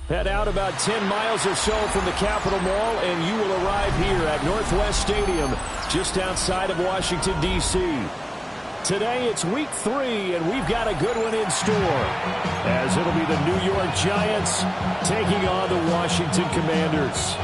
Head out about 10 miles or so from the Capitol Mall, and you will arrive here at Northwest Stadium, just outside of Washington, D.C. Today, it's week 3, and we've got a good one in store, as it'll be the New York Giants taking on the Washington Commanders.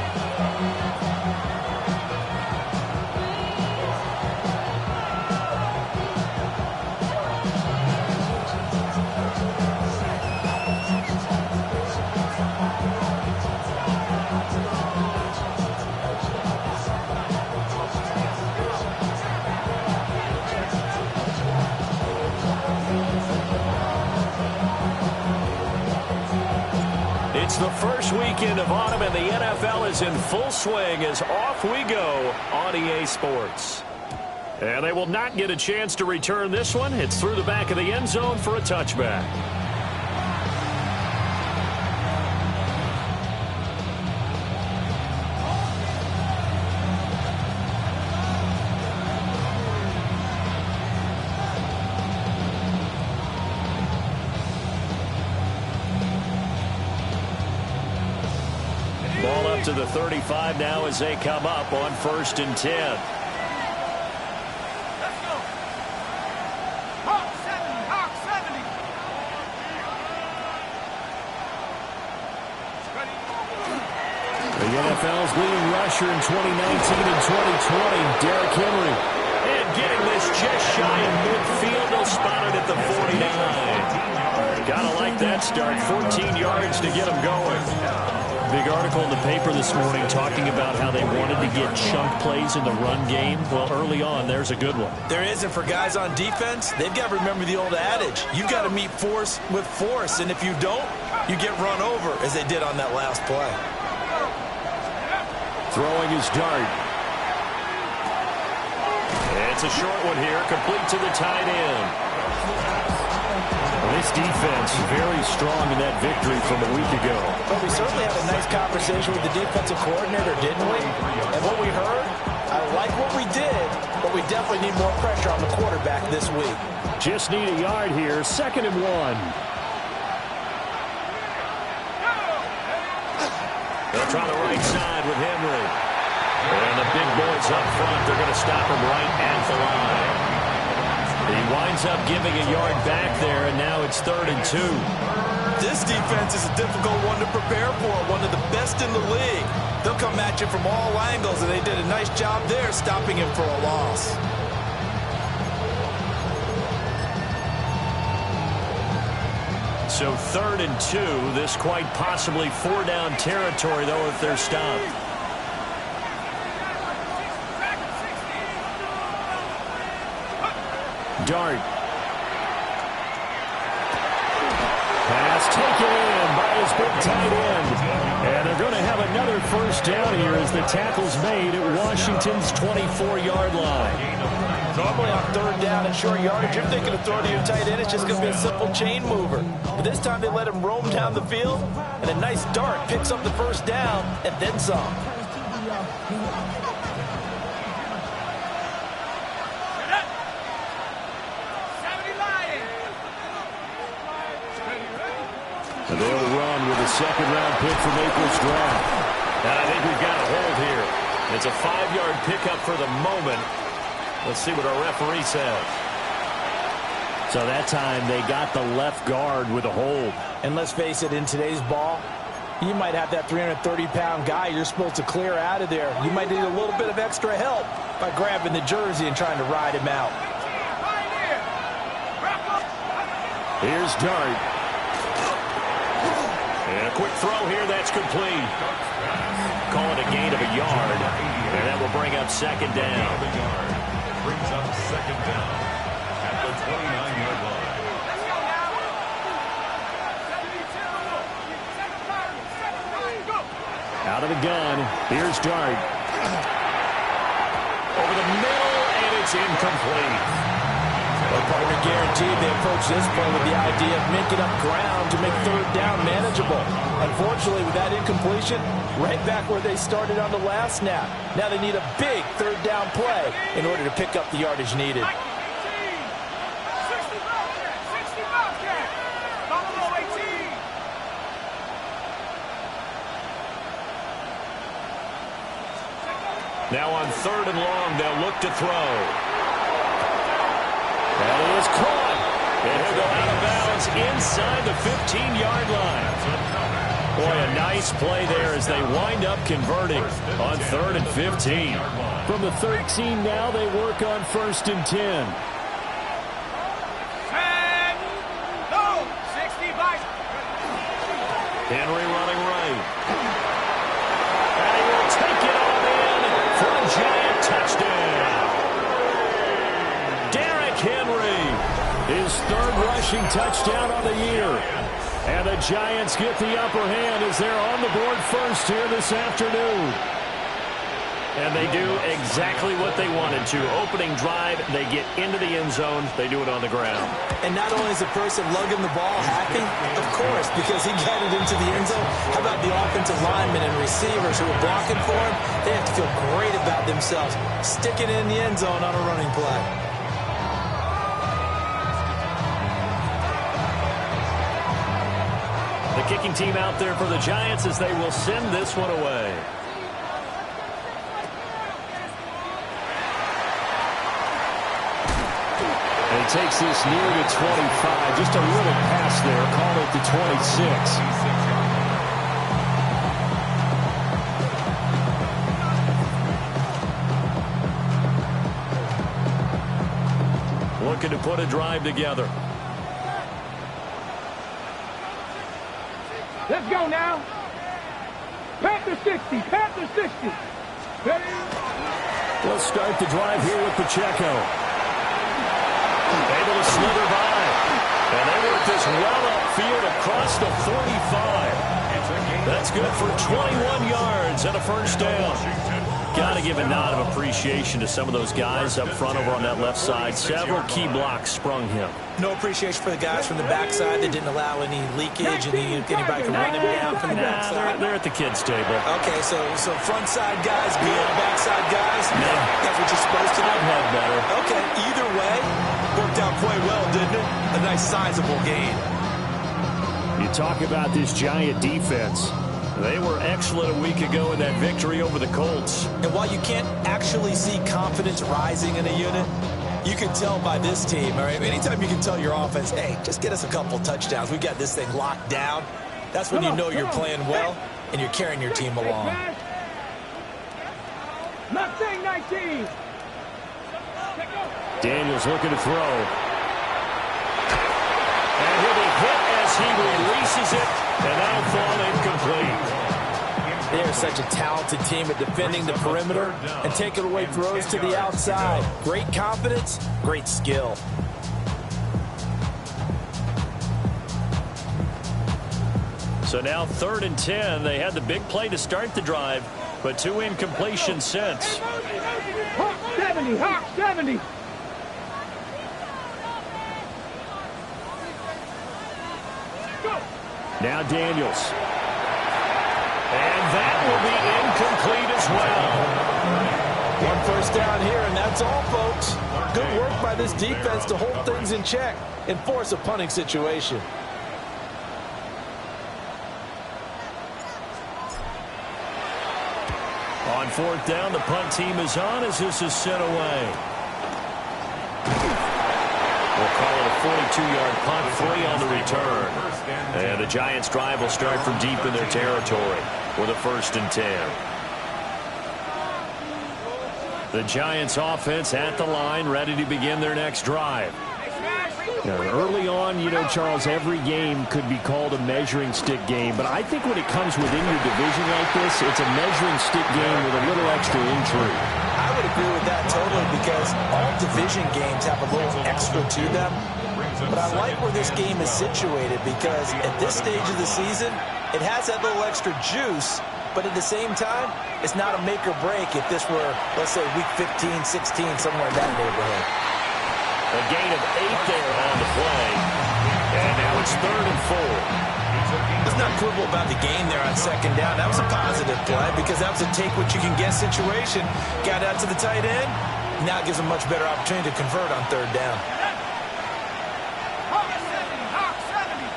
It's the first weekend of autumn, and the NFL is in full swing as off we go on EA Sports. And they will not get a chance to return this one. It's through the back of the end zone for a touchback. Ball up to the 35 now as they come up on 1st and 10. Let's go. Hawk 70, Hawk 70. The NFL's leading rusher in 2019 and 2020, Derrick Henry. And getting this just shy of midfield, they'll spot it at the 49. Gotta like that start, 14 yards to get them going. Big article in the paper this morning talking about how they wanted to get chunk plays in the run game. Well, early on, there's a good one. There is, and for guys on defense, they've got to remember the old adage. You've got to meet force with force, and if you don't, you get run over, as they did on that last play. Throwing his dart. It's a short one here, complete to the tight end. This defense very strong in that victory from a week ago. But we certainly had a nice conversation with the defensive coordinator, didn't we? And what we heard, I like what we did, but we definitely need more pressure on the quarterback this week. Just need a yard here, 2nd and 1. They'll try the right side with Henry. And the big boys up front, they're going to stop him right at the line. He winds up giving a yard back there, and now it's 3rd and 2. This defense is a difficult one to prepare for, one of the best in the league. They'll come at you from all angles, and they did a nice job there stopping him for a loss. So 3rd and 2, this quite possibly 4-down territory, though, if they're stopped. Dart. Pass taken in by his big tight end. And they're going to have another 1st down here as the tackle's made at Washington's 24-yard line. Normally on 3rd down and short yardage, you're thinking of throwing to your tight end. It's just going to be a simple chain mover. But this time they let him roam down the field, and a nice dart picks up the 1st down and then some. They'll run with a 2nd-round pick from April's draft. And I think we've got a hold here. It's a 5-yard pickup for the moment. Let's see what our referee says. So that time they got the left guard with a hold. And let's face it, in today's ball, you might have that 330-pound guy you're supposed to clear out of there. You might need a little bit of extra help by grabbing the jersey and trying to ride him out. Here's Dart. And a quick throw here, that's complete. Call it a gain of a yard, and that will bring up 2nd down. Brings up 2nd down at the 29-yard line. Out of the gun, here's Dart. Over the middle, and it's incomplete. Well, partner guaranteed they approach this play with the idea of making up ground to make 3rd down manageable. Unfortunately, with that incompletion, right back where they started on the last snap. Now they need a big 3rd down play in order to pick up the yardage needed. Now on 3rd and long, they'll look to throw. That is caught. And he'll go out of bounds inside the 15-yard line. Boy, a nice play there as they wind up converting on 3rd and 15. From the 13 now, they work on 1st and 10. Set. Go. 65. Henry running right. And he will take it all in for a giant touchdown. Derrick Henry, his 3rd rushing touchdown on the year. And the Giants get the upper hand as they're on the board first here this afternoon. And they do exactly what they wanted to. Opening drive, they get into the end zone. They do it on the ground. And not only is the person lugging the ball happy, of course, because he got it into the end zone. How about the offensive linemen and receivers who are blocking for him? They have to feel great about themselves, sticking it in the end zone on a running play. The kicking team out there for the Giants as they will send this one away. And he takes this near to 25. Just a little pass there. Call it the 26. Looking to put a drive together. Let's go now. Panther 60. Panther 60. Ready? Let's start the drive here with Pacheco. Able to slither by. And they work this well upfield across the 45. That's good for 21 yards and a first down. Got to give a nod of appreciation to some of those guys up front over on that left side. Several key blocks sprung him. No appreciation for the guys from the backside that didn't allow any leakage and anybody can run him down from the backside. They're at the kids' table. Okay, so front side guys being backside guys, that's what you're supposed to do. I've had better. Okay, either way, worked out quite well, didn't it? A nice sizable gain. You talk about this Giant defense. They were excellent a week ago in that victory over the Colts. And while you can't actually see confidence rising in a unit, you can tell by this team, all right? Anytime you can tell your offense, hey, just get us a couple touchdowns. We got this thing locked down. That's when you know you're playing well and you're carrying your team along. Mustang 19. Daniels looking to throw. And he'll be hit as he releases it, and that'll fall incomplete. They are such a talented team at defending the perimeter and taking away throws to the outside. Great confidence, great skill. So now 3rd and 10. They had the big play to start the drive, but 2 incompletions since. Hawk 70. Hawk 70. Now Daniels. And that will be incomplete as well. One first down here, and that's all, folks. Good work by this defense to hold things in check and force a punting situation. On 4th down, the punt team is on as this is sent away. We'll call it a 42-yard punt, 3 on the return. And the Giants' drive will start from deep in their territory with a 1st and 10. The Giants' offense at the line, ready to begin their next drive. Early on, Charles, every game could be called a measuring stick game. But I think when it comes within your division like this, it's a measuring stick game with a little extra intrigue. I would agree with that totally because all division games have a little extra to them. But I like where this game is situated because at this stage of the season, it has that little extra juice. But at the same time, it's not a make or break if this were, let's say, week 15, 16, somewhere in that neighborhood. A gain of 8 there on the play. And now it's 3rd and 4. Let's not quibble about the gain there on 2nd down. That was a positive play because that was a take-what-you-can-get situation. Got out to the tight end. Now it gives them a much better opportunity to convert on 3rd down. Hawk 70. Hawk 70.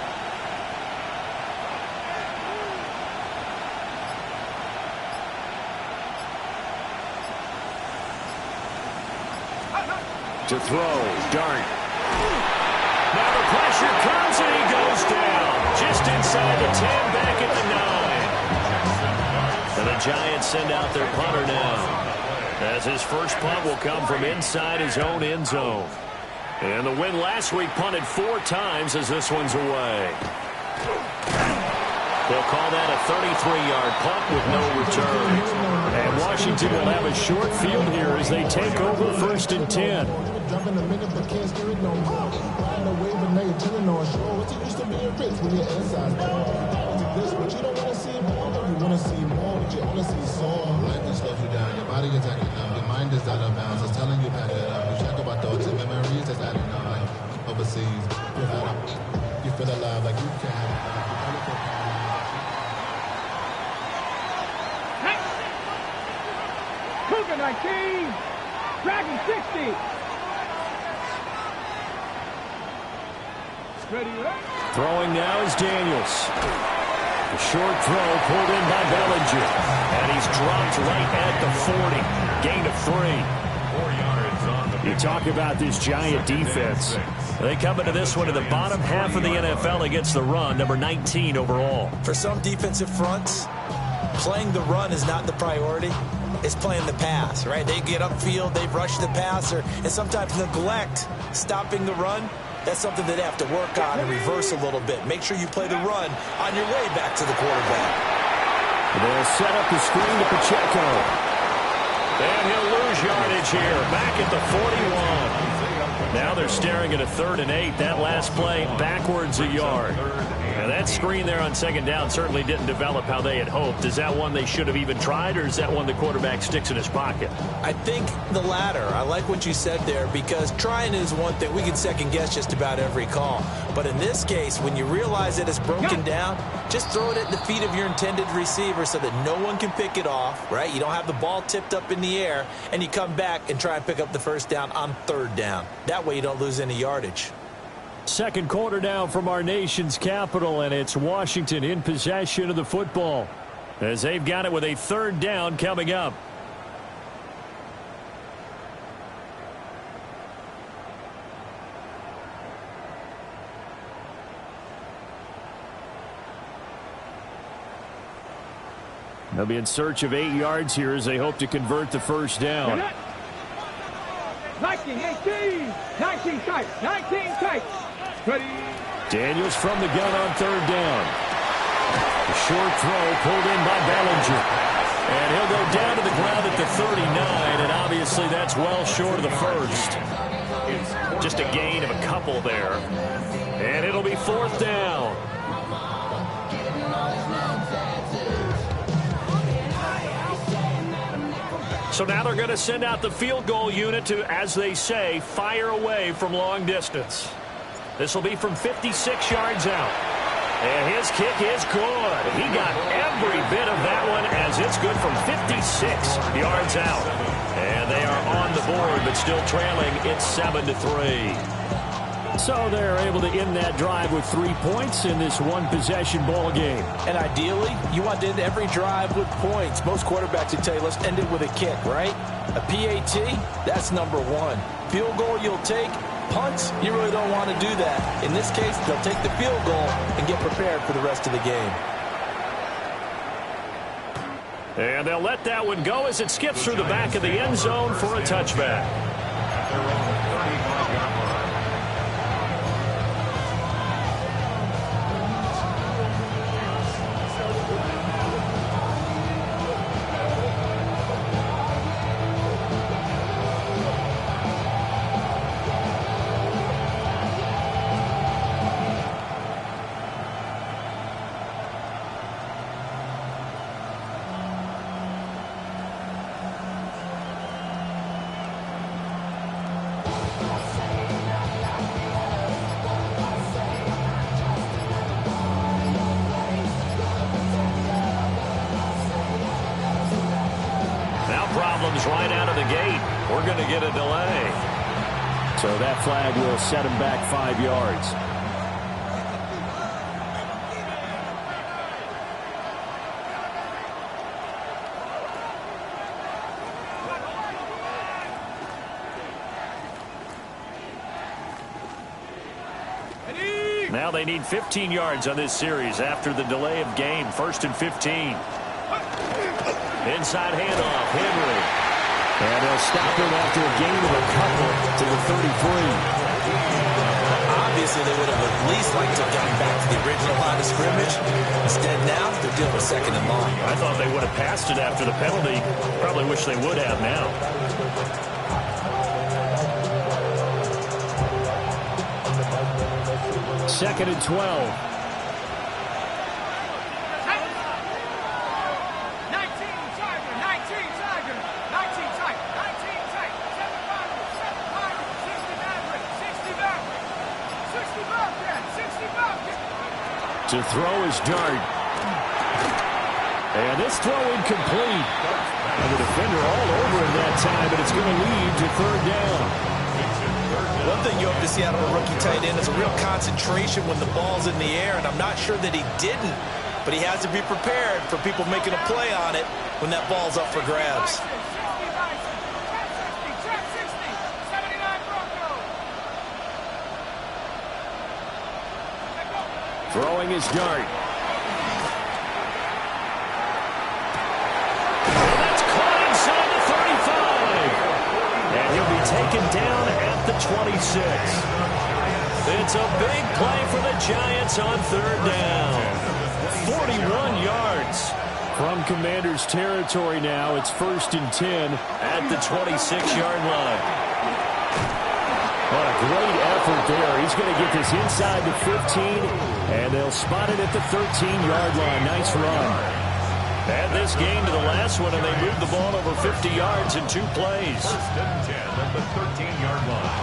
To throw. Dart. Now the pressure comes and he goes down. Just inside the 10, back at the 9. And the Giants send out their punter now, as his first punt will come from inside his own end zone. And the win last week punted 4 times as this one's away. They'll call that a 33-yard punt with no return. And Washington will have a short field here as they take over 1st and 10. Your body is acting up. Your mind is out of bounds. It's telling you back it up. You check about thoughts and memories that's adding up. Like overseas, you feel alive like you can. Cougar 19, Dragon 60. Ready, Throwing now is Daniels. The short throw pulled in by Bellinger. And he's dropped right at the 40. Gain of 3. 4 yards on the You talk about this Giant defense. They come into this one in the bottom half of the NFL against the run, number 19 overall. For some defensive fronts, playing the run is not the priority. It's playing the pass, right? They get upfield, they rush the passer, and sometimes neglect stopping the run. That's something that they have to work on and reverse a little bit. Make sure you play the run on your way back to the quarterback. They'll set up the screen to Pacheco. And he'll lose yardage here, back at the 41. Now they're staring at a 3rd and 8. That last play backwards a yard. And that screen there on 2nd down certainly didn't develop how they had hoped. Is that one they should have even tried, or is that one the quarterback sticks in his pocket? I think the latter. I like what you said there, because trying is one thing. We can second guess just about every call. But in this case, when you realize that it's broken down, just throw it at the feet of your intended receiver so that no one can pick it off, right? You don't have the ball tipped up in the air, and you come back and try and pick up the 1st down on 3rd down. That way you don't lose any yardage. Second quarter now from our nation's capital, and it's Washington in possession of the football as they've got it with a 3rd down coming up. They'll be in search of 8 yards here as they hope to convert the 1st down. 19, 18, 19 tight, 19 tight. Ready. Daniels from the gun on 3rd down. The short throw pulled in by Bellinger. And he'll go down to the ground at the 39, and obviously that's well short of the 1st. Just a gain of a couple there. And it'll be 4th down. So now they're going to send out the field goal unit to, as they say, fire away from long distance. This will be from 56 yards out. And his kick is good. He got every bit of that one, as it's good from 56 yards out. And they are on the board, but still trailing. It's 7-3. So they're able to end that drive with 3 points in this one-possession ball game. And ideally, you want to end every drive with points. Most quarterbacks would tell you, let's end it with a kick, right? A PAT, that's number 1. Field goal you'll take. Punts, you really don't want to do that. In this case, they'll take the field goal and get prepared for the rest of the game. And they'll let that one go as it skips through the back of the end zone for a touchback. at their own 35-yard line. Right out of the gate. We're going to get a delay. So that flag will set him back 5 yards. Now they need 15 yards on this series after the delay of game. 1st and 15. Inside handoff, Henry. And they'll stop him after a gain of a couple to the 33. Obviously, they would have at least liked to have gotten back to the original line of scrimmage. Instead, now they're dealing with 2nd and long. I thought they would have passed it after the penalty. Probably wish they would have now. Second and 12. To throw his dart. And this throw incomplete. And the defender all over him that time, but it's going to lead to 3rd down. One thing you hope to see out of a rookie tight end is a real concentration when the ball's in the air, and I'm not sure that he didn't, but he has to be prepared for people making a play on it when that ball's up for grabs. Throwing his dart. And that's caught inside the 35. And he'll be taken down at the 26. It's a big play for the Giants on 3rd down. 41 yards. From Commanders territory now, it's 1st and 10 at the 26-yard line. What a great effort there. He's going to get this inside the 15, and they'll spot it at the 13-yard line. Nice run. Add this game to the last one, and they moved the ball over 50 yards in 2 plays. 1st and 10 at the 13-yard line.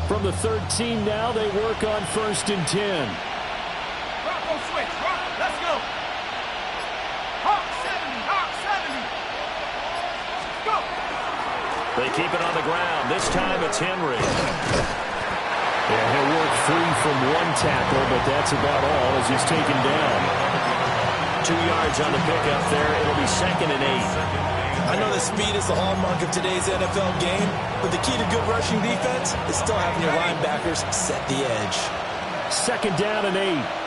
From the 13 now, they work on 1st and 10. Switch. Let's go. Hawk 70. Hawk 70. Go. They keep it on the ground. This time it's Henry. Yeah, he'll work free from 1 tackle, but that's about all as he's taken down. 2 yards on the pickup there. It'll be 2nd and 8. I know that speed is the hallmark of today's NFL game, but the key to good rushing defense is still having your linebackers set the edge. 2nd down and 8.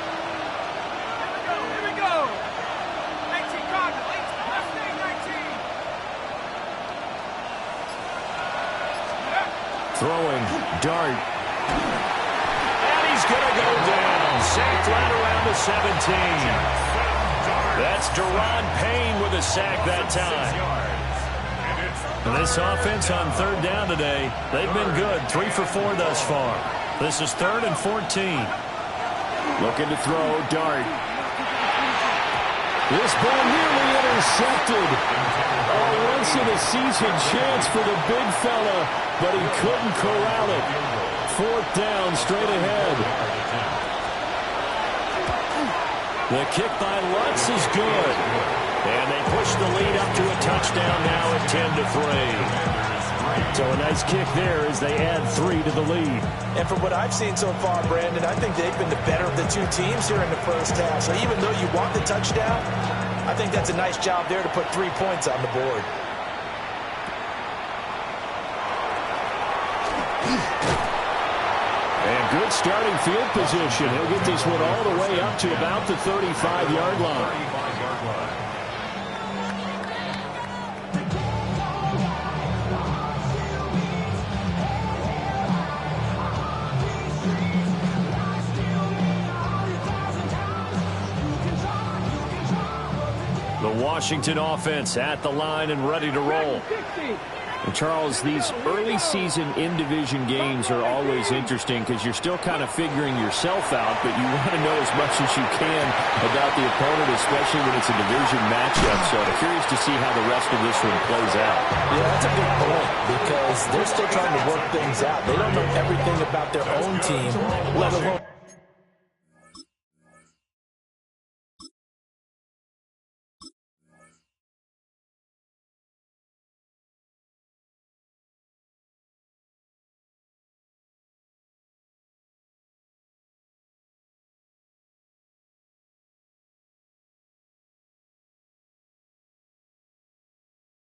Throwing, dart. And he's going to go down. Sacked right around the 17. That's Deron Payne with a sack that time. And this offense on 3rd down today, they've been good. 3 for 4 thus far. This is 3rd and 14. Looking to throw, dart. This ball nearly intercepted. A once-in-a-season chance for the big fella, but he couldn't corral it. 4th down, straight ahead. The kick by Lutz is good. And they push the lead up to a touchdown now at 10-3. So a nice kick there as they add 3 to the lead. And from what I've seen so far, Brandon, I think they've been the better of the 2 teams here in the first half. So even though you want the touchdown, I think that's a nice job there to put 3 points on the board. And good starting field position. He'll get this one all the way up to about the 35-yard line. The Washington offense at the line and ready to roll. And Charles, these early season in-division games are always interesting because you're still kind of figuring yourself out, but you want to know as much as you can about the opponent, especially when it's a division matchup. So I'm curious to see how the rest of this one plays out. Yeah, that's a good point because they're still trying to work things out. They don't know everything about their own team, let alone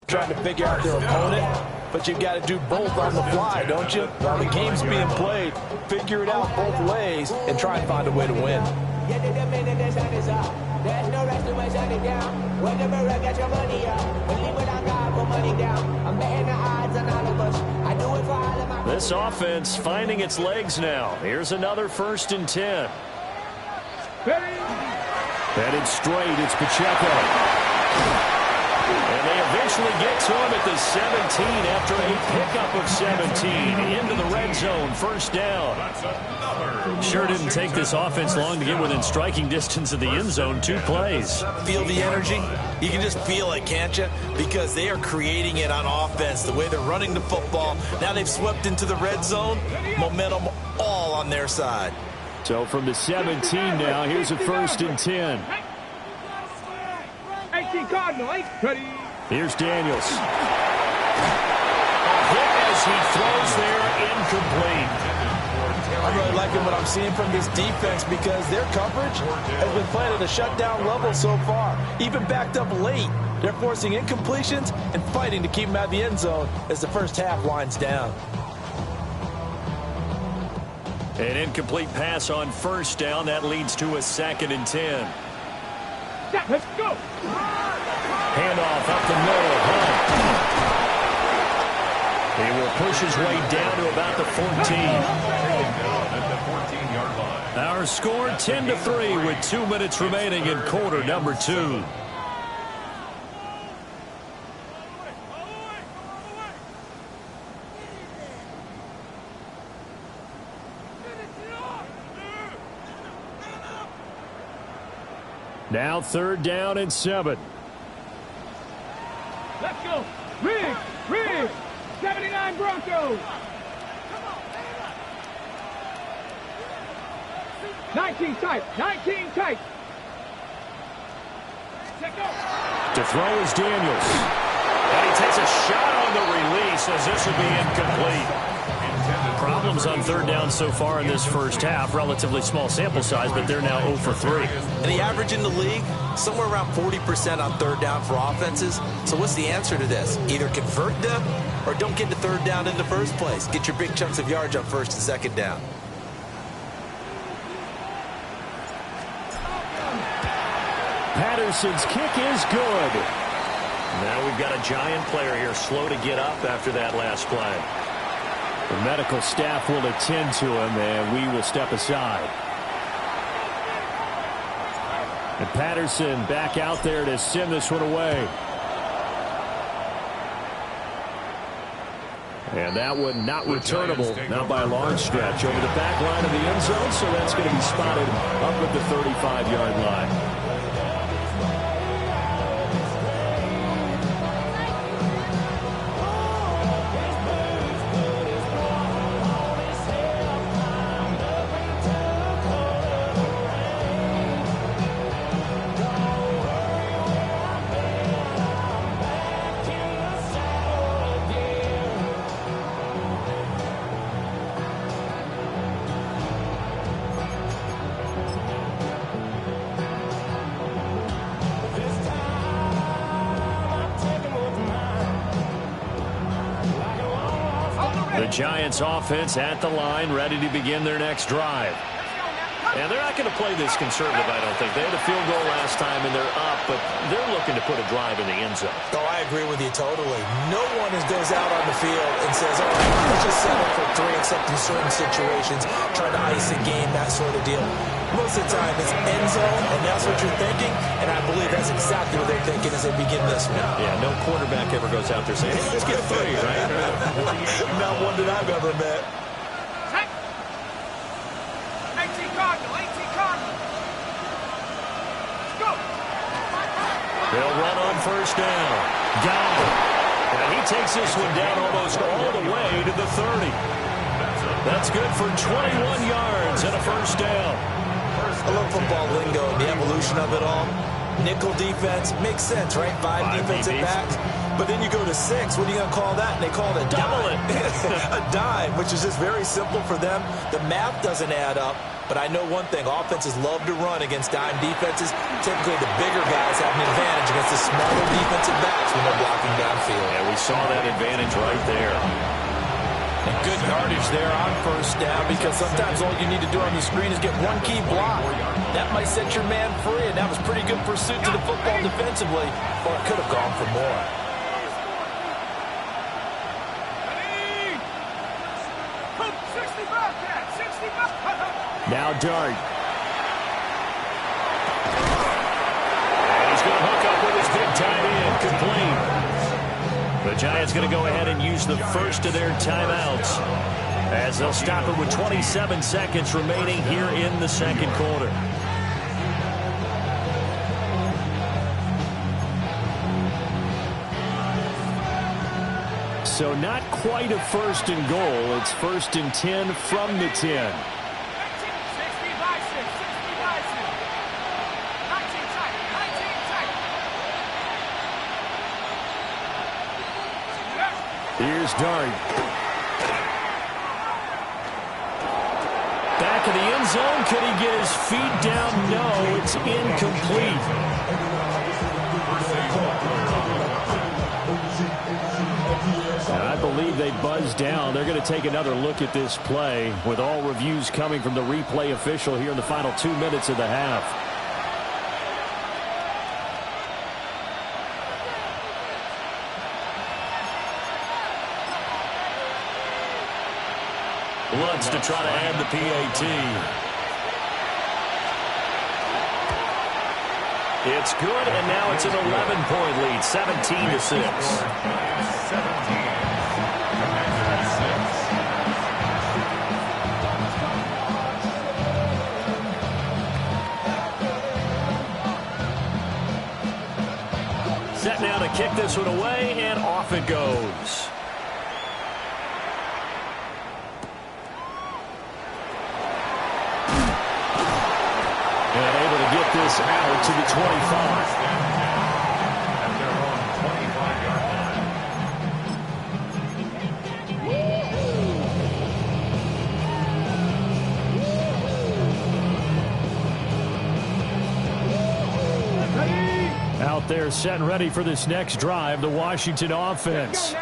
trying to figure out their opponent, but you've got to do both on the fly, don't you? While the game's being played, figure it out both ways and try and find a way to win. There's no rest to my shutting down. Whenever I get your money up, believe it or not, put money down. I'm betting the odds on all of us. I do it for all of my... This offense finding its legs now. Here's another 1st and 10. Headed straight, it's Pacheco. And they eventually get to him at the 17 after a pickup of 17 into the red zone. 1st down. Sure didn't take this offense long to get within striking distance of the end zone. 2 plays. Feel the energy? You can just feel it, can't you? Because they are creating it on offense. The way they're running the football. Now they've swept into the red zone. Momentum all on their side. So from the 17 now, here's a 1st and 10. 18 Cardinal, 8. Ready. Here's Daniels. A hit as he throws there, incomplete. I'm really liking what I'm seeing from this defense because their coverage has been playing at a shutdown level so far. Even backed up late. They're forcing incompletions and fighting to keep them out of the end zone as the first half winds down. An incomplete pass on 1st down. That leads to a 2nd and 10. Let's go. Handoff up the middle. Hunt. He will push his way down to about the 14. Our score 10-3 with 2 minutes remaining in quarter number 2. Now 3rd down and 7. Let's go. Riggs. 79 Broncos. 19 tight. To throw is Daniels. And he takes a shot on the release as this will be incomplete. Problems on 3rd down so far in this first half. Relatively small sample size, but they're now 0 for 3. And the average in the league, somewhere around 40% on 3rd down for offenses. So what's the answer to this? Either convert them or don't get to 3rd down in the first place. Get your big chunks of yards on 1st and 2nd down. Patterson's kick is good. Now we've got a giant player here slow to get up after that last play. The medical staff will attend to him, and we will step aside. And Patterson back out there to send this one away. And that one not returnable, not by a large stretch. Over the back line of the end zone, so that's going to be spotted up at the 35-yard line. The Giants offense at the line, ready to begin their next drive. And they're not going to play this conservative, I don't think. They had a field goal last time, and they're up, but they're looking to put a drive in the end zone. Oh, I agree with you totally. No one goes out on the field and says, all right, let's just settle for 3, except in certain situations, trying to ice a game, that sort of deal. Most of the time, it's end zone, and that's what you're thinking, and I believe that's exactly what they're thinking as they begin this one. Yeah, no quarterback ever goes out there saying, hey, let's get 3, right? Not one that I've ever met. 18 Cardinal. Let's go. They'll run on 1st down. Got it. And he takes this one down almost all the way to the 30. That's good for 21 yards and a 1st down. I love football lingo and the evolution of it all. Nickel defense makes sense, right? 5 defensive backs. But then you go to 6. What are you going to call that? And they call it a Double dime. A dime, which is just very simple for them. The math doesn't add up. But I know one thing. Offenses love to run against dime defenses. Typically, the bigger guys have an advantage against the smaller defensive backs when they're blocking downfield. And we saw that advantage right there. And good yardage there on first down, because sometimes all you need to do on the screen is get one key block. That might set your man free, and that was pretty good pursuit to the football defensively, or it could have gone for more. Now Dart. And he's going to hook up with his big tight end, complete. The Giants going to go ahead and use the first of their timeouts as they'll stop it with 27 seconds remaining here in the second quarter. So not quite a first and goal. It's first and 10 from the 10. Here's Dart. Back of the end zone. Could he get his feet down? No, it's incomplete. I believe they buzzed down. They're going to take another look at this play with all reviews coming from the replay official here in the final 2 minutes of the half. Lutz to try to add the PAT. It's good, and now it's an 11-point lead, 17-6. Set now to kick this one away, and off it goes. And able to get this out to the 25. At their own 25-yard Ready? Out there set and ready for this next drive, the Washington offense.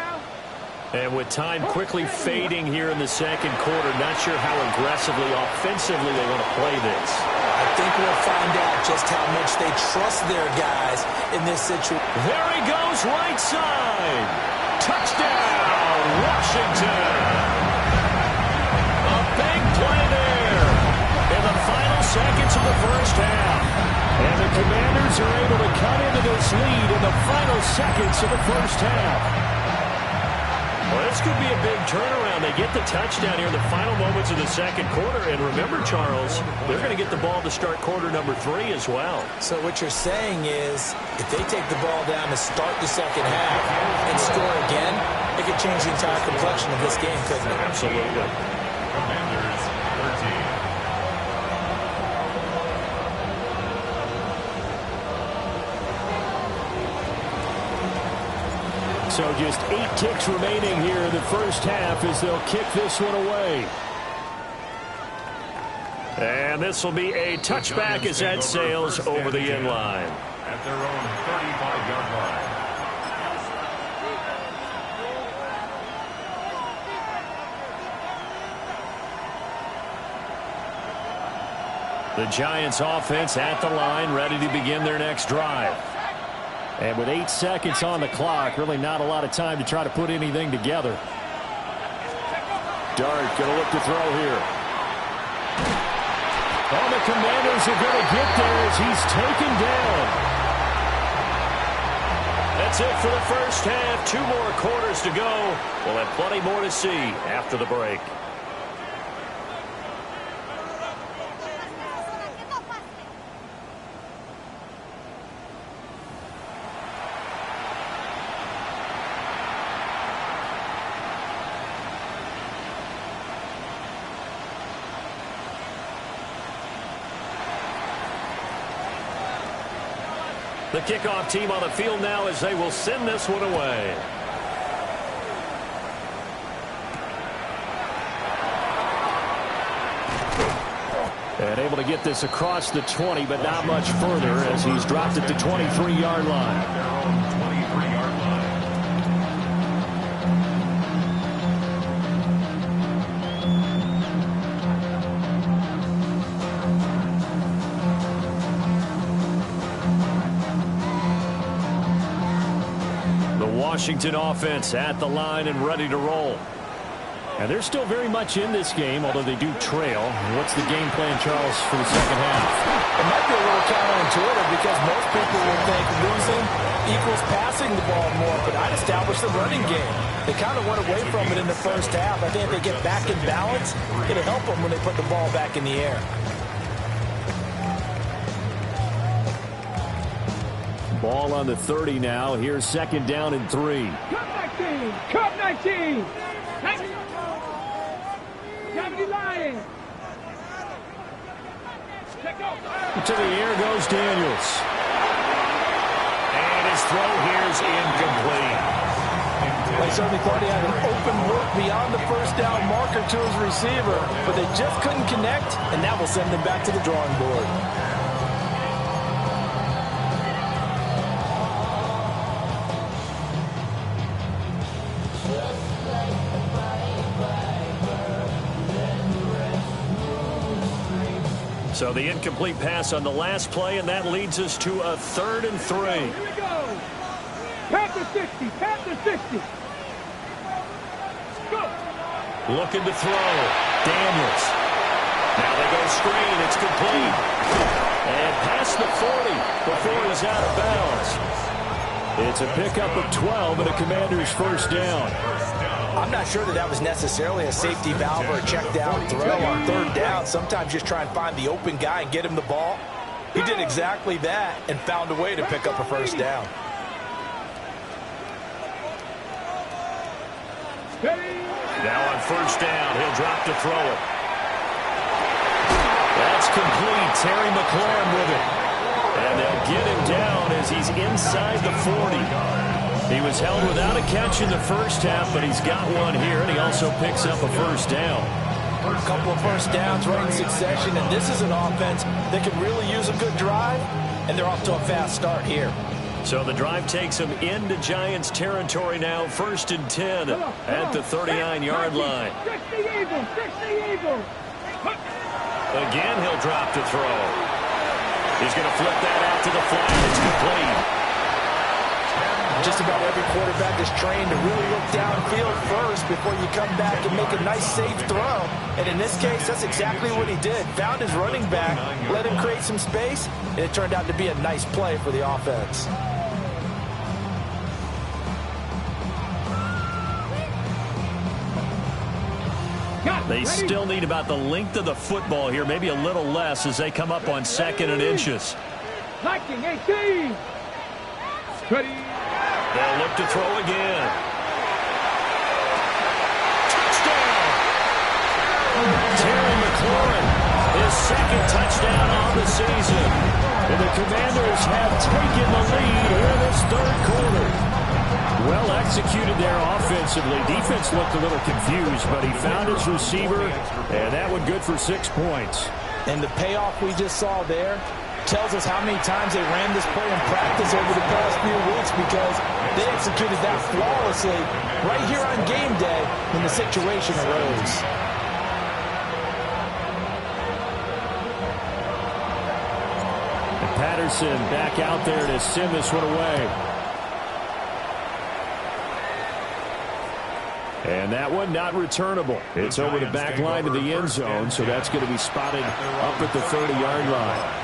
And with time quickly fading here in the second quarter, not sure how aggressively, offensively they want to play this. I think we'll find out just how much they trust their guys in this situation. There he goes, right side. Touchdown, Washington. A big play there in the final seconds of the first half. And the Commanders are able to cut into this lead in the final seconds of the first half. Well, this could be a big turnaround. They get the touchdown here in the final moments of the second quarter. And remember, Charles, they're going to get the ball to start quarter number 3 as well. So what you're saying is if they take the ball down to start the second half and score again, it could change the entire complexion of this game, couldn't it? Absolutely. Commanders 13. So just 8 ticks remaining here in the first half as they'll kick this one away. And this will be a touchback as that sails over the end line. At their own 35-yard line. The Giants offense at the line, ready to begin their next drive. And with 8 seconds on the clock, really not a lot of time to try to put anything together. Dart going to look to throw here. Oh, the Commanders are going to get there as he's taken down. That's it for the first half. 2 more quarters to go. We'll have plenty more to see after the break. The kickoff team on the field now as they will send this one away. And able to get this across the 20, but not much further as he's dropped it to 23-yard line. Washington offense at the line and ready to roll. And they're still very much in this game, although they do trail. What's the game plan, Charles, for the second half? It might be a little counterintuitive because most people will think losing equals passing the ball more, but I'd establish the running game. They kind of went away from it in the first half. I think if they get back in balance, it'll help them when they put the ball back in the air. Ball on the 30 now. Here's second down and 3. Cut 19! Cut 19! 70 Lions! To the air goes Daniels. And his throw here is incomplete. They certainly thought he had an open look beyond the first down marker to his receiver, but they just couldn't connect, and that will send them back to the drawing board. So the incomplete pass on the last play, and that leads us to a 3rd and 3. Here we go. Panther 60. Panther 60. Go. Looking to throw. Daniels. Now they go screen. It's complete. And past the 40 before he's out of bounds. It's a pickup of 12 and a Commander's first down. I'm not sure that was necessarily a safety valve or a check down throw on 3rd down. Sometimes just try and find the open guy and get him the ball. He did exactly that and found a way to pick up a first down. Now on 1st down, he'll drop to throw it. That's complete. Terry McLaurin with it. And they'll get him down as he's inside the 40. He was held without a catch in the first half, but he's got one here, and he also picks up a first down. A couple of first downs right in succession, and this is an offense that could really use a good drive, and they're off to a fast start here. So the drive takes them into Giants territory now, 1st and 10 at the 39-yard line. Again, he'll drop to throw. He's going to flip that out to the flat. It's complete. Just about every quarterback is trained to really look downfield first before you come back and make a nice, safe throw. And in this case, that's exactly what he did. Found his running back, let him create some space, and it turned out to be a nice play for the offense. They still need about the length of the football here, maybe a little less as they come up on 2nd and inches. Blocking 18. Ready. They'll look to throw again. Touchdown! Terry McLaurin, his 2nd touchdown on the season. And the Commanders have taken the lead here in this 3rd quarter. Well executed there offensively. Defense looked a little confused, but he found his receiver, and that one good for 6 points. And the payoff we just saw there tells us how many times they ran this play in practice over the past few weeks, because they executed that flawlessly right here on game day when the situation arose. And Patterson back out there to send this one away. And that one not returnable. It's over the back line of the end zone, so that's going to be spotted up at the 30-yard line.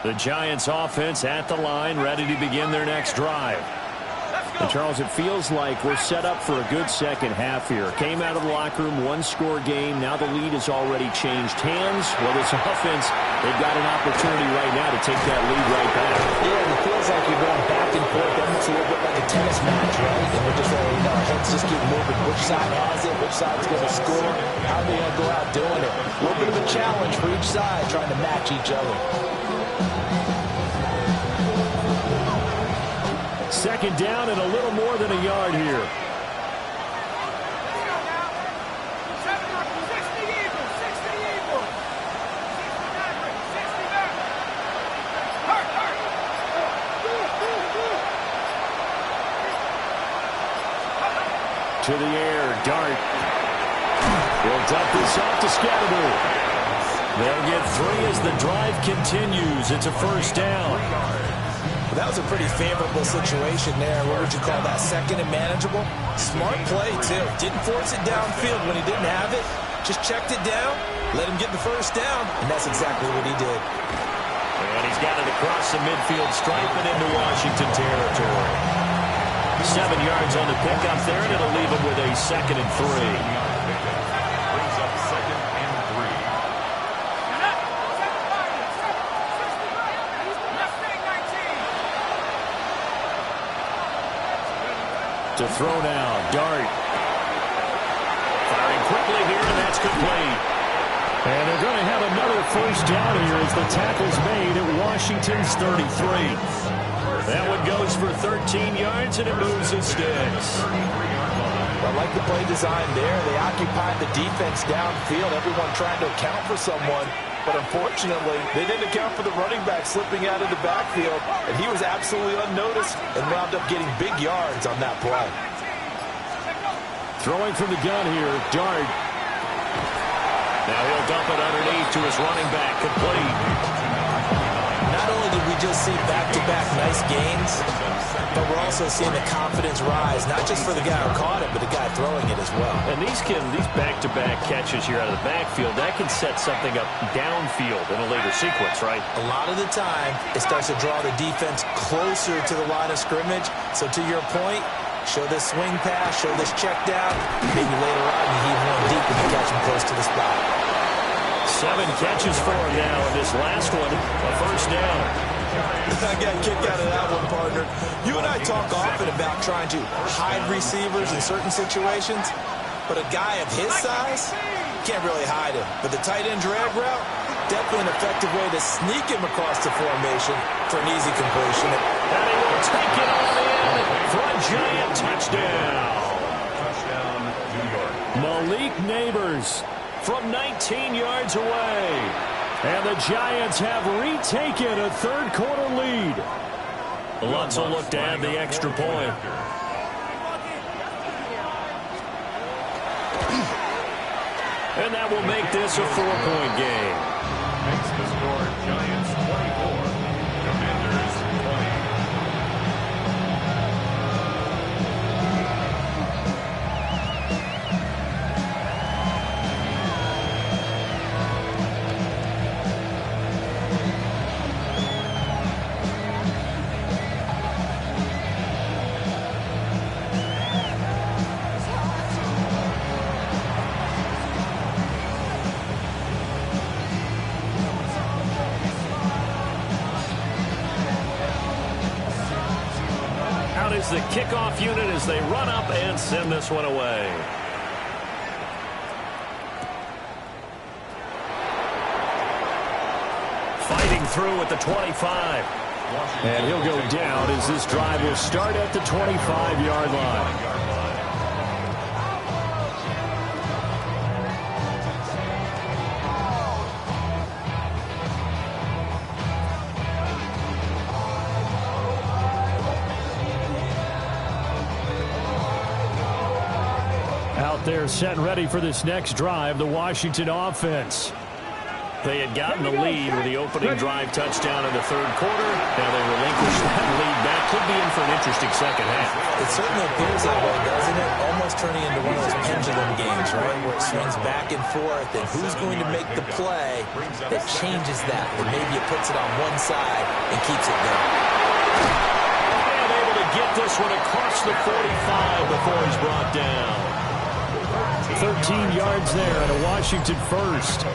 The Giants offense at the line, ready to begin their next drive. And Charles, it feels like we're set up for a good second half here. Came out of the locker room, one-score game. Now the lead has already changed hands. Well, this offense, they've got an opportunity right now to take that lead right back. Yeah, it feels like you're going back and forth. Almost a little bit like a tennis match, right? And we're just letting our heads just keep moving. Which side has it? Which side's going to score? How are they going to go out doing it? A little bit of a challenge for each side, trying to match each other. Second down and a little more than a yard here. To the air, Dart. He'll dump this off to Scatterby. They'll get 3 as the drive continues. It's a first down. That was a pretty favorable situation there. What would you call that? Second and manageable? Smart play, too. Didn't force it downfield when he didn't have it. Just checked it down, let him get the first down, and that's exactly what he did. And he's got it across the midfield stripe and into Washington territory. 7 yards on the pickup there, and it'll leave him with a 2nd and 3. Brings up 2nd and 3. To throw now, Dart. Firing quickly here, and that's complete. And they're going to have another first down here as the tackle's made at Washington's 33. That one goes for 13 yards, and it moves the sticks. I like the play design there. They occupied the defense downfield, everyone trying to account for someone. But unfortunately, they didn't account for the running back slipping out of the backfield, and he was absolutely unnoticed and wound up getting big yards on that play. Throwing from the gun here, Dart. Now he'll dump it underneath to his running back, complete. Not only did we just see back-to-back nice gains, but we're also seeing the confidence rise, not just for the guy who caught it, but the guy throwing it as well. And these back-to-back catches here out of the backfield, that can set something up downfield in a later sequence, right? A lot of the time, it starts to draw the defense closer to the line of scrimmage. So to your point, show this swing pass, show this check down, maybe later on you heave one deep and you catch him close to the spot. 7 catches for him now, and this last one, a first down. I got a kick out of that one, partner. You and I talk often about trying to hide receivers in certain situations, but a guy of his size can't really hide him. But the tight end drag route, definitely an effective way to sneak him across the formation for an easy completion. And he will take it all in for a giant touchdown. Touchdown, New York. Malik Neighbors from 19 yards away. And the Giants have retaken a third-quarter lead. Lutz will look to add the extra point. And that will make this a 4-point game. Makes the score Giants 24, Commanders 20. The kickoff unit as they run up and send this one away. Fighting through at the 25. And he'll go down as this drive will start at the 25-yard line. They're set and ready for this next drive, the Washington offense. They had gotten the lead with the opening drive touchdown in the third quarter. Now they relinquish that lead. That could be in for an interesting second half. It certainly appears that way, doesn't it? Almost turning into one of those pendulum games, right, where it swings back and forth, and who's going to make the play that changes that, or maybe it puts it on one side and keeps it going. And able to get this one across the 45 before he's brought down. 13 yards there and a Washington first.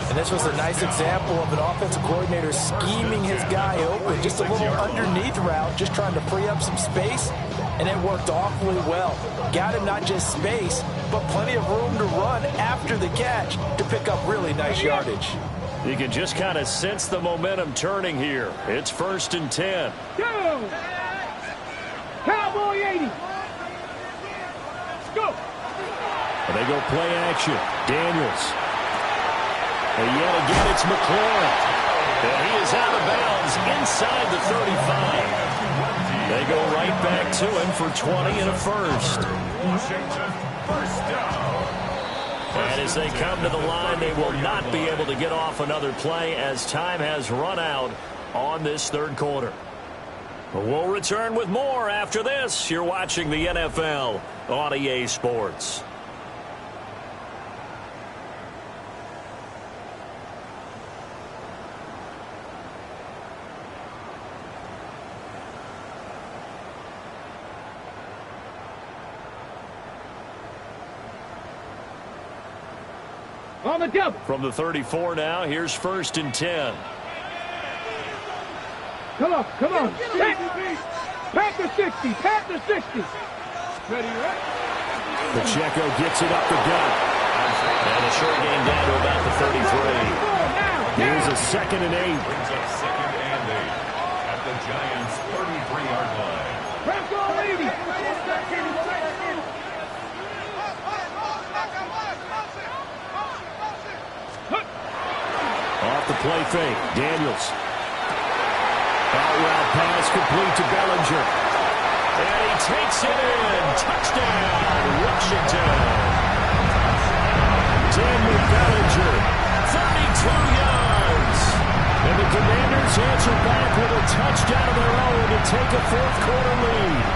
And this was a nice example of an offensive coordinator scheming his guy open. Just a little underneath route, just trying to free up some space, and it worked awfully well. Got him not just space, but plenty of room to run after the catch to pick up really nice yardage. You can just kind of sense the momentum turning here. It's 1st and 10. Go! Cowboy 80. Let's go. And they go play action. Daniels. And yet again, it's McLaurin. And he is out of bounds inside the 35. They go right back to him for 20 and a first. Washington, first down. And as they come to the line, they will not be able to get off another play as time has run out on this third quarter. We'll return with more after this. You're watching the NFL on EA Sports. On the double. From the 34 now, here's 1st and 10. Come on, come on. Panther 60, Panther 60. Ready, right? Pacheco gets it up the gut. And a short game down to about the 33. Here's a 2nd and 8. Brings up 2nd and 8 at the Giants' 33-yard line. Bronco 80. Off the play fake, Daniels. Out route pass complete to Bellinger. And he takes it in. Touchdown, Washington. Daniel Bellinger, 32 yards. And the Commanders answer back with a touchdown of their own to take a fourth-quarter lead.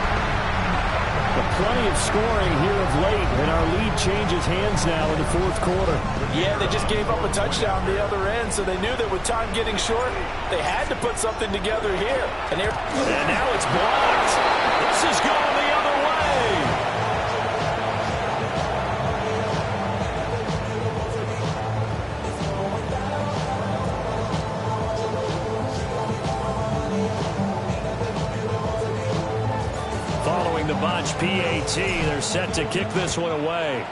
But plenty of scoring here of late, and our lead changes hands now in the fourth quarter. Yeah, they just gave up a touchdown the other end, so they knew that with time getting short, they had to put something together here. And now it's blocked. This is going the other way. Following the botch PAT, they're set to kick this one away.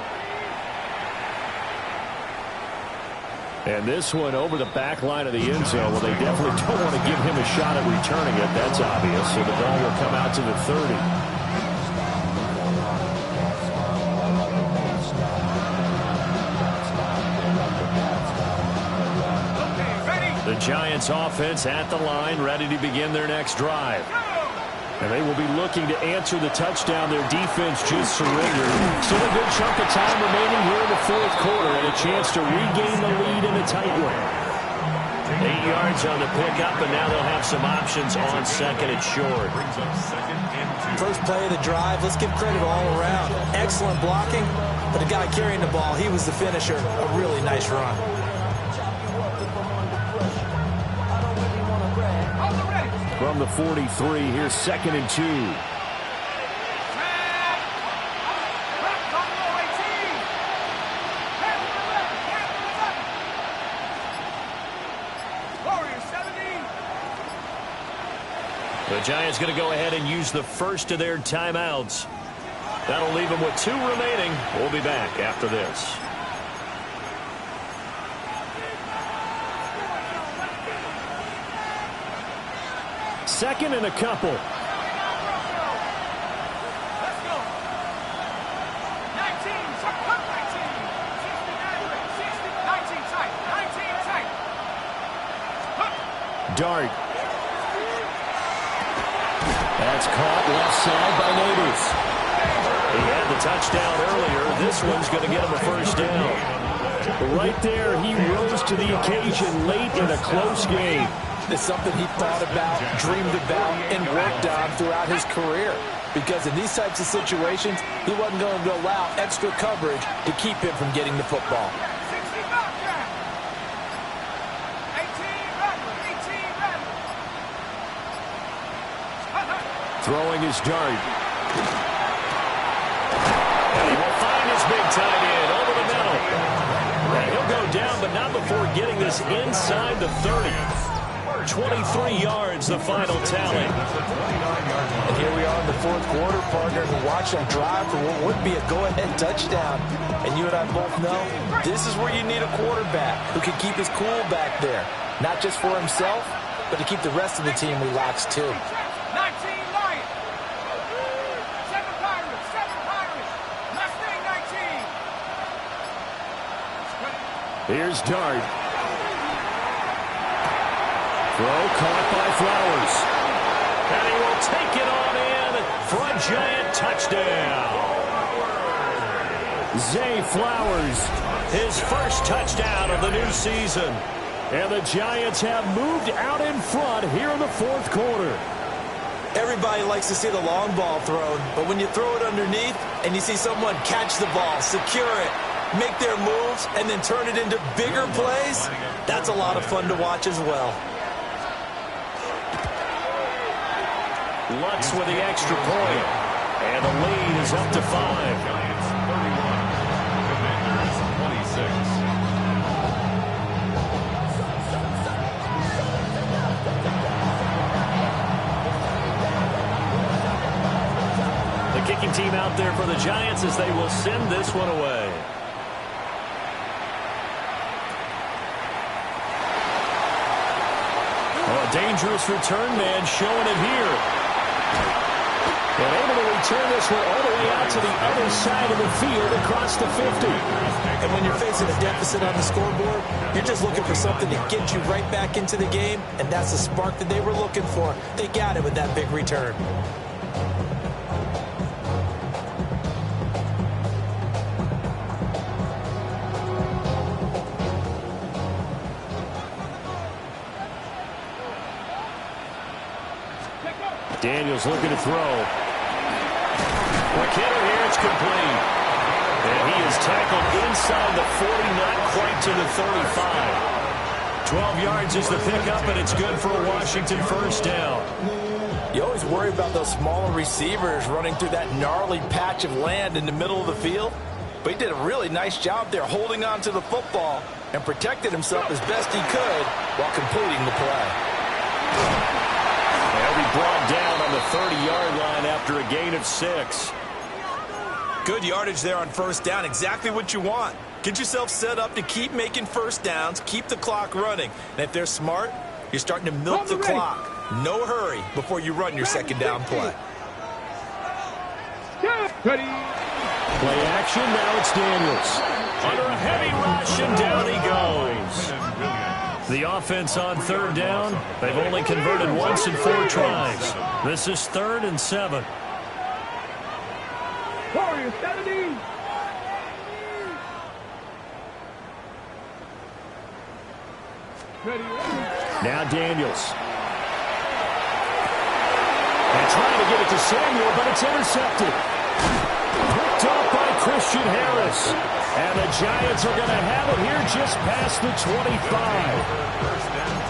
And this one over the back line of the end zone. Well, they definitely don't want to give him a shot at returning it. That's obvious. So the ball will come out to the 30. The Giants offense at the line, ready to begin their next drive. And they will be looking to answer the touchdown their defense just surrendered. Still a good chunk of time remaining here in the fourth quarter and a chance to regain the lead in a tight one. 8 yards on the pickup, and now they'll have some options on 2nd and short. First play of the drive, let's give credit all around. Excellent blocking, but the guy carrying the ball, he was the finisher. A really nice run. From the 43, here's 2nd and 2. The Giants going to go ahead and use the first of their timeouts. That'll leave them with 2 remaining. We'll be back after this. Second and a couple. Let's go. 19, 19 tight, 19 tight. Dart. That's caught left side by Natives. He had the touchdown earlier. This one's going to get him a first down. Right there, he rose to the occasion late in a close game. It's something he thought about, dreamed about, and worked on throughout his career. Because in these types of situations, he wasn't going to allow extra coverage to keep him from getting the football. Throwing his dart. And he will find his big tight end over the middle. And he'll go down, but not before getting this inside the 30. 23 yards, the final tally. And here we are in the fourth quarter, partner, and watch them drive for what would be a go-ahead touchdown. And you and I both know this is where you need a quarterback who can keep his cool back there. Not just for himself, but to keep the rest of the team relaxed too. 19 Lions. 7 Pirates. 7 Pirates. Mustang 19. Here's Dart. Throw caught by Flowers. And he will take it on in for a giant touchdown. Zay Flowers, his first touchdown of the new season. And the Giants have moved out in front here in the fourth quarter. Everybody likes to see the long ball thrown, but when you throw it underneath and you see someone catch the ball, secure it, make their moves, and then turn it into bigger plays, that's a lot of fun to watch as well. Lutz with the extra point. And the lead is up to 5. Giants 31. Commanders 26. The kicking team out there for the Giants as they will send this one away. Oh, a dangerous return man showing it here. And able to return this one all the way out to the other side of the field across the 50. And when you're facing a deficit on the scoreboard, you're just looking for something to get you right back into the game, and that's the spark that they were looking for. They got it with that big return. Daniels looking to throw. McKinnon here, it's complete. And he is tackled inside the 40, not quite to the 35. 12 yards is the pickup, and it's good for a Washington first down. You always worry about those smaller receivers running through that gnarly patch of land in the middle of the field. But he did a really nice job there holding on to the football and protected himself as best he could while completing the play. They'll be brought down on the 30-yard line after a gain of 6. Good yardage there on first down. Exactly what you want. Get yourself set up to keep making first downs, keep the clock running. And if they're smart, you're starting to milk the clock. No hurry before you run your second down play. Ready. Play action, now it's Daniels. Under a heavy rush, and down he goes. The offense on third down, they've only converted once in 4 tries. This is 3rd and 7. Warriors 70. Ready. Now Daniels. And trying to get it to Samuel, but it's intercepted. Picked off by Christian Harris. And the Giants are going to have it here just past the 25.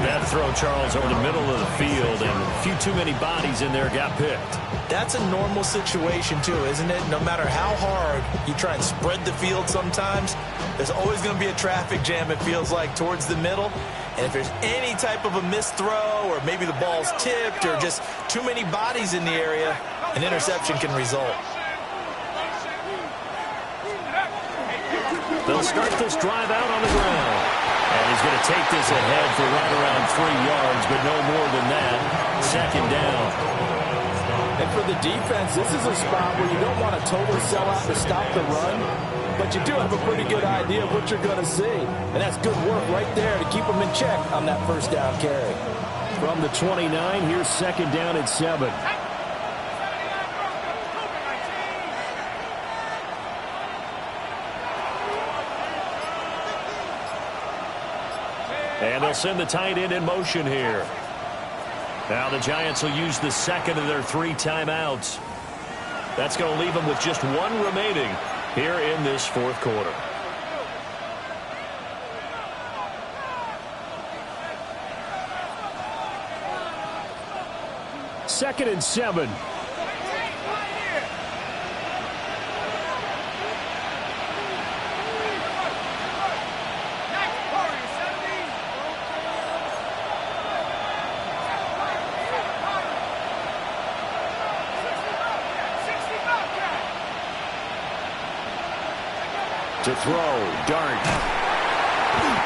That throw, Charles, over the middle of the field, and a few too many bodies in there got picked. That's a normal situation, too, isn't it? No matter how hard you try and spread the field sometimes, there's always going to be a traffic jam, it feels like, towards the middle. And if there's any type of a missed throw, or maybe the ball's tipped, or just too many bodies in the area, an interception can result. They'll start this drive out on the ground. And he's going to take this ahead for right around 3 yards, but no more than that. Second down. And for the defense, this is a spot where you don't want to totally sell out to stop the run, but you do have a pretty good idea of what you're going to see. And that's good work right there to keep them in check on that first down carry. From the 29, here's second down at 7. And they'll send the tight end in motion here. Now the Giants will use the second of their 3 timeouts. That's going to leave them with just 1 remaining here in this fourth quarter. Second and 7. To throw, Dart.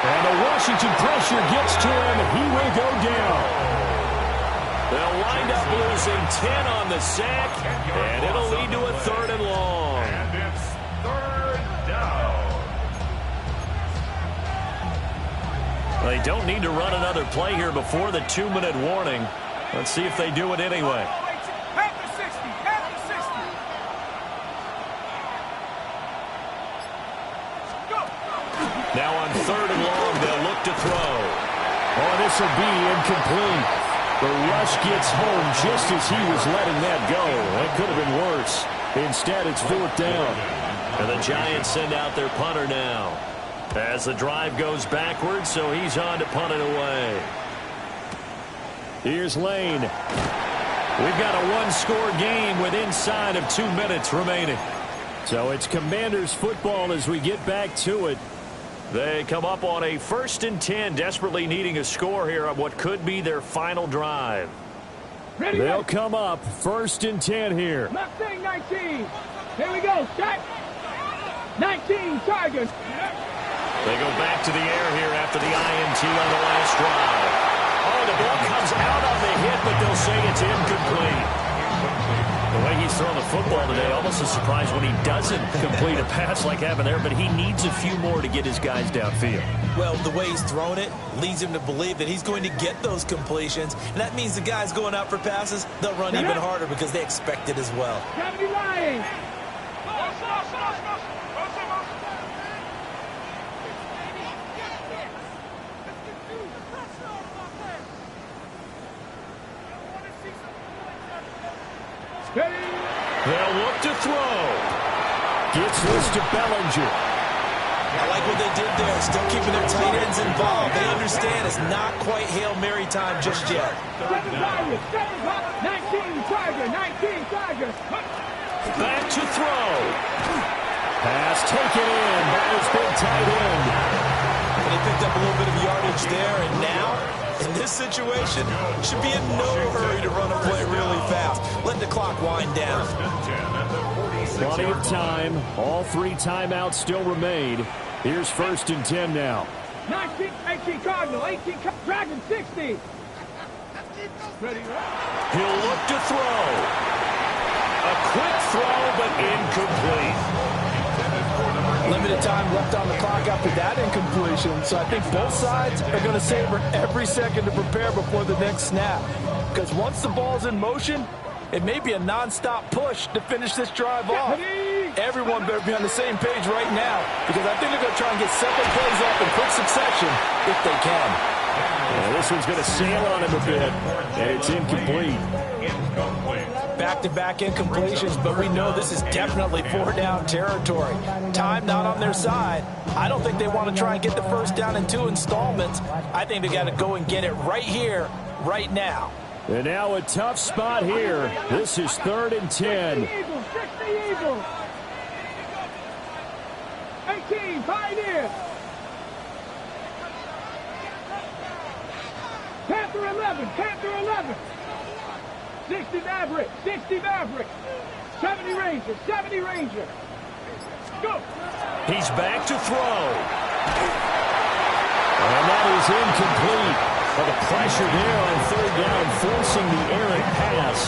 And the Washington pressure gets to him. He will go down. They'll wind up losing 10 on the sack, and it'll lead to a 3rd and long. And it's 3rd down. They don't need to run another play here before the 2-minute warning. Let's see if they do it anyway. Now on 3rd and long, they'll look to throw. Oh, this will be incomplete. The rush gets home just as he was letting that go. That could have been worse. Instead, it's 4th down. And the Giants send out their punter now. As the drive goes backwards, so he's on to punt it away. Here's Lane. We've got a 1-score game with inside of 2 minutes remaining. So it's Commanders football as we get back to it. They come up on a 1st and 10, desperately needing a score here on what could be their final drive. They'll come up 1st and 10 here. Mustang 19. Here we go. Shot. 19 Tigers. They go back to the air here after the INT on the last drive. Oh, the ball comes out on the hit, but they'll say it's incomplete. The way he's throwing the football today, almost a surprise when he doesn't complete a pass like having there, but he needs a few more to get his guys downfield. Well, the way he's thrown it leads him to believe that he's going to get those completions, and that means the guys going out for passes, they'll run even harder because they expect it as well. They'll look to throw. Gets this to Bellinger. I like what they did there, still keeping their tight ends involved. They understand it's not quite Hail Mary time just yet. 19 Tiger, 19 Tiger. Back to throw. Pass taken in by his big tight end. And they picked up a little bit of yardage there, and now, in this situation, should be in no hurry to run a play really fast. Let the clock wind down. Plenty of time. All 3 timeouts still remain. Here's 1st and 10 now. 19, 18 Cardinal, 18 Dragon, 60. Ready? He'll look to throw. A quick throw, but incomplete. Limited time left on the clock after that incompletion, so I think both sides are going to savor every second to prepare before the next snap. Because once the ball's in motion, it may be a non-stop push to finish this drive off. Everyone better be on the same page right now, because I think they're going to try and get several plays off in quick succession if they can. This one's going to sail on him a bit, and it's incomplete. Back-to-back incompletions, but we know this is definitely 4-down territory. Time not on their side. I don't think they want to try and get the 1st down in 2 installments. I think they got to go and get it right here, right now. And now a tough spot here. This is 3rd and 10. 60 Eagles. 18 Pioneer. Panther 11. 60 Maverick. 70 Ranger. Go. He's back to throw. And that is incomplete. Well, the pressure there on 3rd down, forcing the errant pass.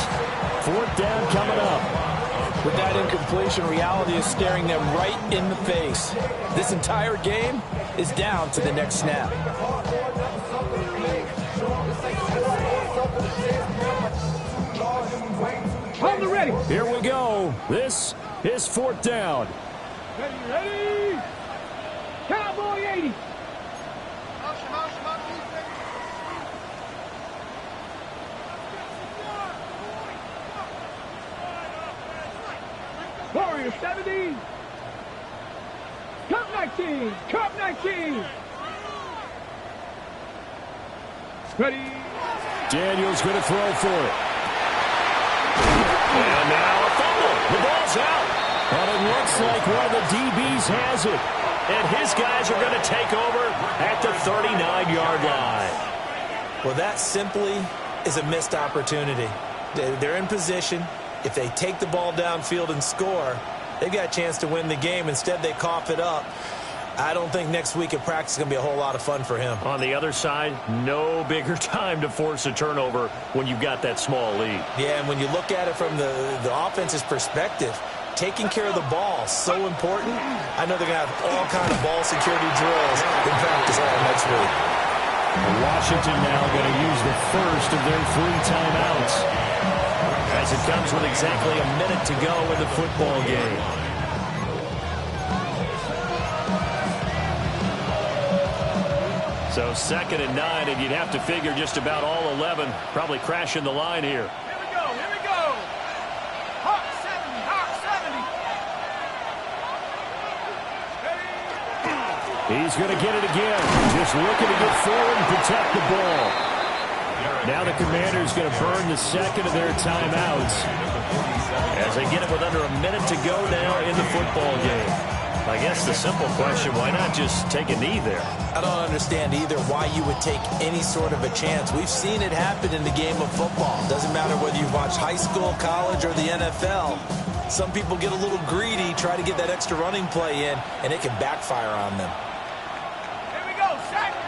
4th down coming up. With that incompletion, reality is staring them right in the face. This entire game is down to the next snap. Hold the ready. Here we go. This is 4th down. Ready. Cowboy 80. Warrior 70. Cup 19. Ready. Daniel's going to throw for it. And now a fumble. The ball's out. But it looks like one of the DBs has it. And his guys are going to take over at the 39-yard line. Well, that simply is a missed opportunity. They're in position. If they take the ball downfield and score, They've got a chance to win the game. Instead, they cough it up. I don't think next week at practice is going to be a whole lot of fun for him. On the other side, no bigger time to force a turnover when you've got that small lead. Yeah, and when you look at it from the offense's perspective, taking care of the ball so important. I know they're going to have all kind of ball security drills in practice all next week. Washington now going to use the first of their 3 timeouts as it comes with exactly a minute to go in the football game. So 2nd and 9, and you'd have to figure just about all 11 probably crashing the line here. Here we go, here we go. Hawk 70, Hawk 70. He's going to get it again. Just looking to get forward and protect the ball. Now the Commanders going to burn the 2nd of their timeouts as they get it with under a minute to go now in the football game. I guess the simple question, why not just take a knee there? I don't understand either why you would take any sort of a chance. We've seen it happen in the game of football. Doesn't matter whether you've watched high school, college, or the NFL. Some people get a little greedy, try to get that extra running play in, and it can backfire on them. Here we go, sack.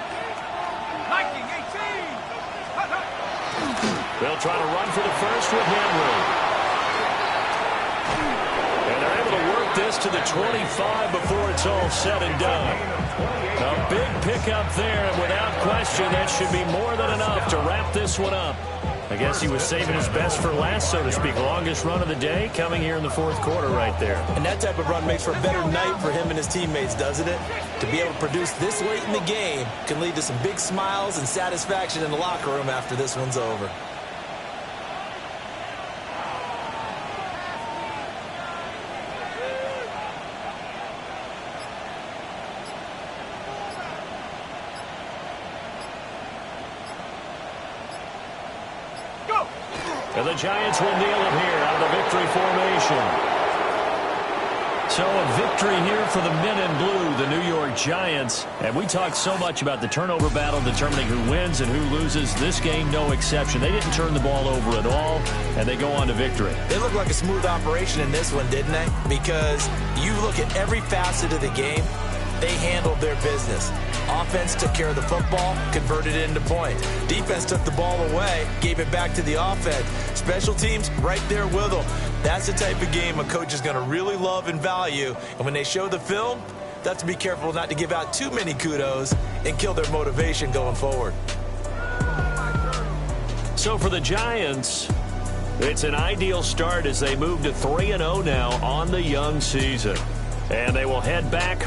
19, 18. They'll try to run for the first with Henry. And they're able to work this to the 25 before it's all said and done. A big pickup there, and without question, that should be more than enough to wrap this one up. I guess he was saving his best for last, so to speak. Longest run of the day coming here in the 4th quarter right there. And that type of run makes for a better night for him and his teammates, doesn't it? To be able to produce this late in the game can lead to some big smiles and satisfaction in the locker room after this one's over. And the Giants will kneel it here out of the victory formation. So a victory here for the men in blue, the New York Giants. And we talked so much about the turnover battle determining who wins and who loses. This game, no exception. They didn't turn the ball over at all, and they go on to victory. They look like a smooth operation in this one, didn't they? Because you look at every facet of the game, they handled their business. Offense took care of the football, converted it into points. Defense took the ball away, gave it back to the offense. Special teams, right there with them. That's the type of game a coach is going to really love and value. And when they show the film, they have to be careful not to give out too many kudos and kill their motivation going forward. So for the Giants, it's an ideal start as they move to 3-0 now on the young season. And they will head back